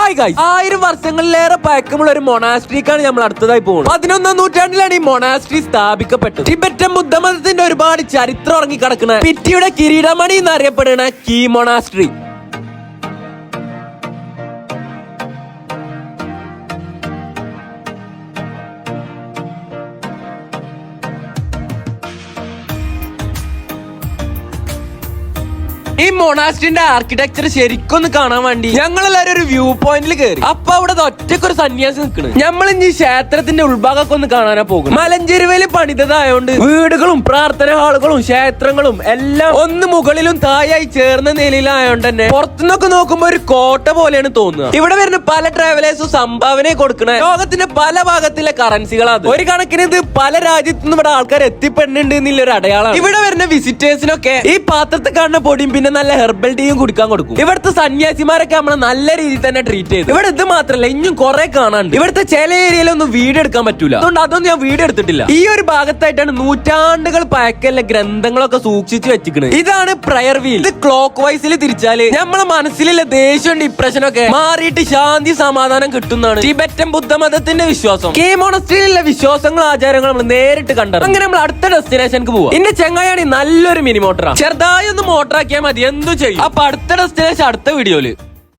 Hi guys, 1000 വർഷങ്ങളിലേറെ പഴക്കമുള്ള ഒരു മൊണാസ്ട്രിക്കാണ് നമ്മൾ അടുത്തതായി പോകുന്നത്. 11ാം നൂറ്റാണ്ടിലാണ് ഈ മൊണാസ്ട്രി സ്ഥാപിക്കപ്പെട്ടത്. ടിബറ്റൻ ബുദ്ധമതത്തിന്റെ ഒരുപാട് ചരിത്രം ഉറങ്ങിക്കിടക്കുന്ന പിറ്റിയുടെ കിരീടമണി എന്നറിയപ്പെടുന്ന കീ മൊണാസ്ട്രി. ഈ മൊണാസ്ട്രിന്റെ ആർക്കിടെക്ചർ ശരിക്കൊന്ന് കാണാൻ വേണ്ടി ഞങ്ങളെല്ലാരും ഒരു വ്യൂ പോയിന്റിൽ കയറി. അപ്പൊ അവിടെ ഒറ്റക്കൊരു സന്യാസി നിൽക്കണ്. നമ്മൾ ഇനി ക്ഷേത്രത്തിന്റെ ഉൾഭാഗമൊക്കെ ഒന്ന് കാണാനാ പോകും. മലഞ്ചെരുവയില് പണിതതായോണ്ട് വീടുകളും പ്രാർത്ഥന ഹാളുകളും ക്ഷേത്രങ്ങളും എല്ലാം ഒന്ന് മുകളിലും താഴായി ചേർന്ന നിലയിലായോണ്ട് തന്നെ പുറത്തുനിന്നൊക്കെ നോക്കുമ്പോ ഒരു കോട്ട പോലെയാണ് തോന്നുക. ഇവിടെ വരുന്ന പല ട്രാവലേഴ്സും സംഭാവന കൊടുക്കണ ലോകത്തിന്റെ പല ഭാഗത്തിലെ കറൻസികളാണ്. ഒരു കണക്കിന് ഇത് പല രാജ്യത്തുനിന്നും ഇവിടെ ആൾക്കാർ എത്തിപ്പെടുന്നുണ്ട് എന്നുള്ളൊരു അടയാളമാണ്. ഇവിടെ വരുന്ന വിസിറ്റേഴ്സിനൊക്കെ ഈ പാത്രത്തിൽ കാണുന്ന പൊടിയും പിന്നെ നല്ല ഹെർബൽ ടീയും കുടിക്കാൻ കൊടുക്കും. ഇവിടുത്തെ സന്യാസിമാരൊക്കെ നമ്മളെ നല്ല രീതിയിൽ തന്നെ ട്രീറ്റ് ചെയ്തു. ഇവിടെ ഇത് മാത്രല്ല, ഇനിയും കുറെ കാണാനുണ്ട്. ഇവിടുത്തെ ചില ഏരിയയിലൊന്നും വീഡിയോ എടുക്കാൻ പറ്റൂല. അതുകൊണ്ട് അതൊന്നും ഞാൻ വീഡിയോ എടുത്തിട്ടില്ല. ഈ ഒരു ഭാഗത്തായിട്ടാണ് നൂറ്റാണ്ടുകൾ പഴക്കമുള്ള ഗ്രന്ഥങ്ങളൊക്കെ സൂക്ഷിച്ചു വെച്ചിരിക്കുന്നത്. ഇതാണ് പ്രയർ വീൽ. ഇത് ക്ലോക്ക് വൈസിൽ തിരിച്ചാല് നമ്മളെ മനസ്സിലുള്ള ദേഷ്യവും ഡിപ്രഷനൊക്കെ മാറിയിട്ട് ശാന്തി സമാധാനം കിട്ടുന്നതാണ് ടിബറ്റൻ ബുദ്ധമതത്തിന്റെ വിശ്വാസം. കീ മൊണാസ്ട്രിയിലുള്ള വിശ്വാസങ്ങളും ആചാരങ്ങളും നമ്മൾ നേരിട്ട് കണ്ടത്. അങ്ങനെ നമ്മൾ അടുത്ത ഡെസ്റ്റിനേഷനിലേക്ക് പോവാം. എന്റെ ചെങ്ങായാണ് നല്ലൊരു മിനി മോട്ടറാ. ചെറുതായി ഒന്ന് മോട്ടറാക്കിയാൽ മതി, എന്തു ചെയ്യും. അപ്പൊ അടുത്ത ഡെസ്റ്റിനേഷൻ അടുത്ത വീഡിയോയില്.